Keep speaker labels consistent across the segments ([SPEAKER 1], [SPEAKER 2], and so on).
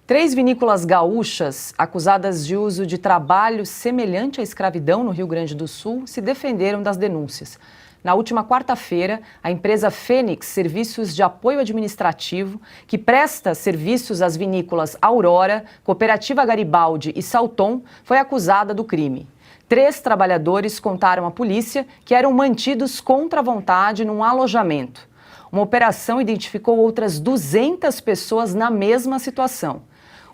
[SPEAKER 1] Três vinícolas gaúchas, acusadas de uso de trabalho semelhante à escravidão no Rio Grande do Sul, se defenderam das denúncias. Na última quarta-feira, a empresa Fênix Serviços de Apoio Administrativo, que presta serviços às vinícolas Aurora, Cooperativa Garibaldi e Salton, foi acusada do crime. 3 trabalhadores contaram à polícia que eram mantidos contra a vontade num alojamento. Uma operação identificou outras 200 pessoas na mesma situação.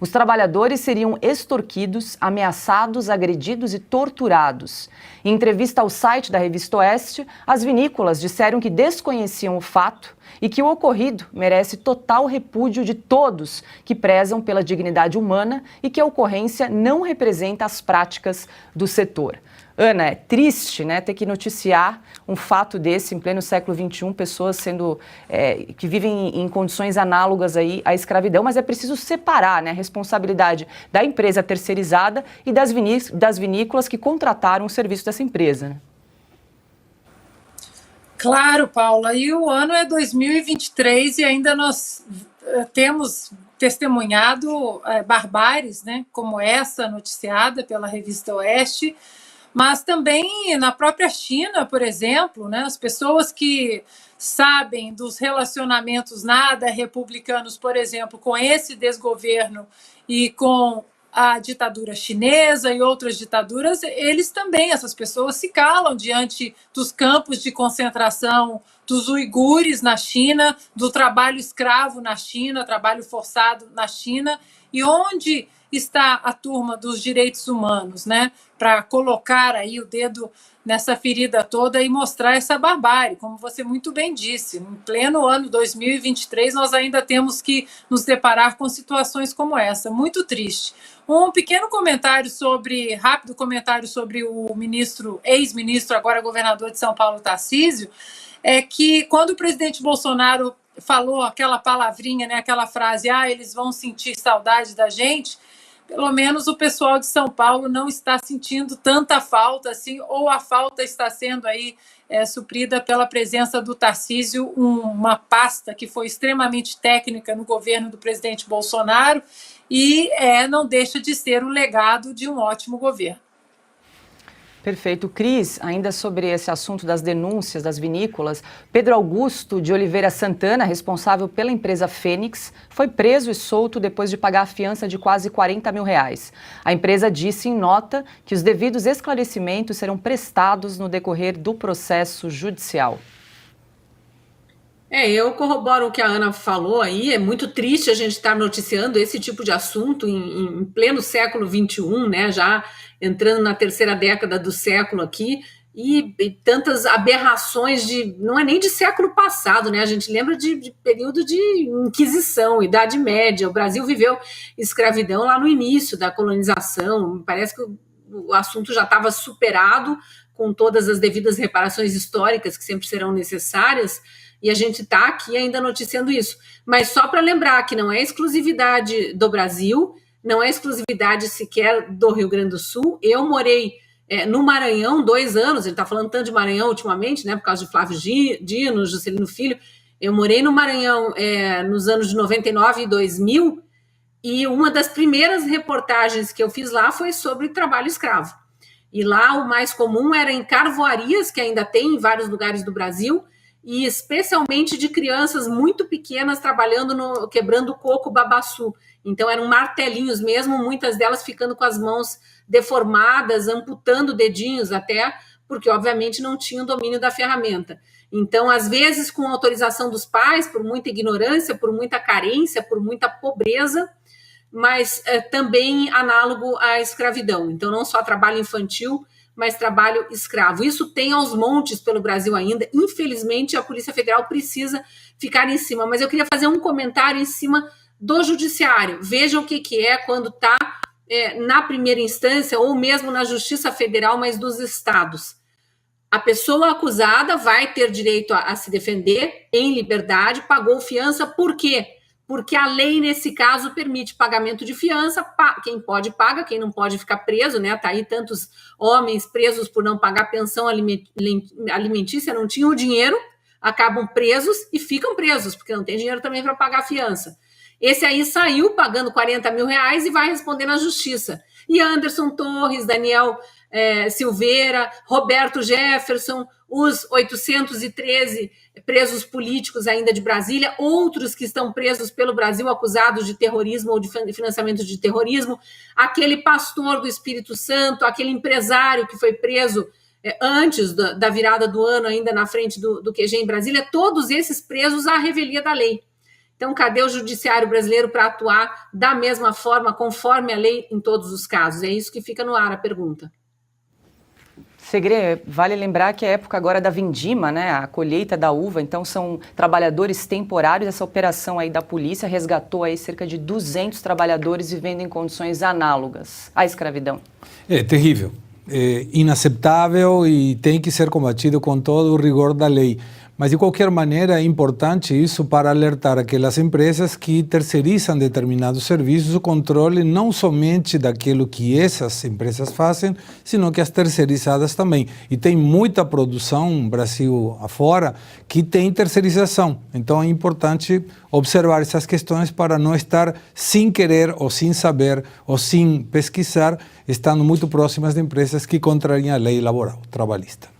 [SPEAKER 1] Os trabalhadores seriam extorquidos, ameaçados, agredidos e torturados. Em entrevista ao site da Revista Oeste, as vinícolas disseram que desconheciam o fato e que o ocorrido merece total repúdio de todos que prezam pela dignidade humana e que a ocorrência não representa as práticas do setor. Ana, é triste, né, ter que noticiar um fato desse em pleno século XXI, pessoas que vivem em condições análogas aí à escravidão, mas é preciso separar, né, a responsabilidade da empresa terceirizada e das vinícolas que contrataram o serviço dessa empresa. Né?
[SPEAKER 2] Claro, Paula, e o ano é 2023 e ainda nós temos testemunhado barbáries, né, como essa noticiada pela Revista Oeste, mas também na própria China, por exemplo, né, as pessoas que sabem dos relacionamentos nada republicanos, por exemplo, com esse desgoverno e com a ditadura chinesa e outras ditaduras, eles também, essas pessoas se calam diante dos campos de concentração dos uigures na China, do trabalho escravo na China, trabalho forçado na China, e onde está a turma dos direitos humanos, né? Para colocar aí o dedo nessa ferida toda e mostrar essa barbárie, como você muito bem disse. Em pleno ano 2023, nós ainda temos que nos deparar com situações como essa. Muito triste. Um pequeno comentário rápido comentário sobre o ex-ministro, agora governador de São Paulo, Tarcísio, é que quando o presidente Bolsonaro falou aquela palavrinha, né, aquela frase, eles vão sentir saudade da gente, pelo menos o pessoal de São Paulo não está sentindo tanta falta assim, ou a falta está sendo aí suprida pela presença do Tarcísio, uma pasta que foi extremamente técnica no governo do presidente Bolsonaro e não deixa de ser o legado de um ótimo governo.
[SPEAKER 1] Perfeito. Cris, ainda sobre esse assunto das denúncias das vinícolas, Pedro Augusto de Oliveira Santana, responsável pela empresa Fênix, foi preso e solto depois de pagar a fiança de quase R$40 mil. A empresa disse em nota que os devidos esclarecimentos serão prestados no decorrer do processo judicial.
[SPEAKER 3] Eu corroboro o que a Ana falou aí, é muito triste a gente estar noticiando esse tipo de assunto em pleno século XXI, né, já entrando na terceira década do século aqui, e tantas aberrações não é nem de século passado, né, a gente lembra de período de Inquisição, Idade Média, o Brasil viveu escravidão lá no início da colonização, parece que o assunto já estava superado com todas as devidas reparações históricas que sempre serão necessárias, e a gente está aqui ainda noticiando isso. Mas só para lembrar que não é exclusividade do Brasil, não é exclusividade sequer do Rio Grande do Sul. Eu morei no Maranhão 2 anos, ele está falando tanto de Maranhão ultimamente, né, por causa de Flávio Dino, Juscelino Filho. Eu morei no Maranhão nos anos de 99 e 2000, e uma das primeiras reportagens que eu fiz lá foi sobre trabalho escravo. E lá o mais comum era em carvoarias, que ainda tem em vários lugares do Brasil, e especialmente de crianças muito pequenas trabalhando quebrando coco babaçu. Então eram martelinhos mesmo, muitas delas ficando com as mãos deformadas, amputando dedinhos até, porque obviamente não tinham domínio da ferramenta. Então, às vezes, com autorização dos pais, por muita ignorância, por muita carência, por muita pobreza, mas também análogo à escravidão. Então, não só trabalho infantil, mas trabalho escravo. Isso tem aos montes pelo Brasil ainda. Infelizmente, a Polícia Federal precisa ficar em cima. Mas eu queria fazer um comentário em cima do Judiciário. Veja o que é quando está na primeira instância ou mesmo na Justiça Federal, mas dos estados. A pessoa acusada vai ter direito a se defender em liberdade, pagou fiança. Por quê? Porque a lei, nesse caso, permite pagamento de fiança, quem pode paga, quem não pode ficar preso, né? Tá aí tantos homens presos por não pagar pensão alimentícia, não tinham o dinheiro, acabam presos e ficam presos, porque não tem dinheiro também para pagar a fiança. Esse aí saiu pagando R$40 mil e vai responder na justiça. E Anderson Torres, Daniel Silveira, Roberto Jefferson, os 813 presos políticos ainda de Brasília, outros que estão presos pelo Brasil acusados de terrorismo ou de financiamento de terrorismo, aquele pastor do Espírito Santo, aquele empresário que foi preso antes da virada do ano, ainda na frente do QG em Brasília, todos esses presos à revelia da lei. Então, cadê o judiciário brasileiro para atuar da mesma forma, conforme a lei, em todos os casos? É isso que fica no ar a pergunta.
[SPEAKER 1] Segre, vale lembrar que é a época agora da vindima, né, a colheita da uva, então são trabalhadores temporários. Essa operação aí da polícia resgatou aí cerca de 200 trabalhadores vivendo em condições análogas à escravidão.
[SPEAKER 4] É terrível, é inaceitável e tem que ser combatido com todo o rigor da lei. Mas, de qualquer maneira, é importante isso para alertar aquelas empresas que terceirizam determinados serviços, o controle não somente daquilo que essas empresas fazem, sino que as terceirizadas também. E tem muita produção, Brasil afora, que tem terceirização. Então, é importante observar essas questões para não estar sem querer, ou sem saber, ou sem pesquisar, estando muito próximas de empresas que contrariam a lei laboral, trabalhista.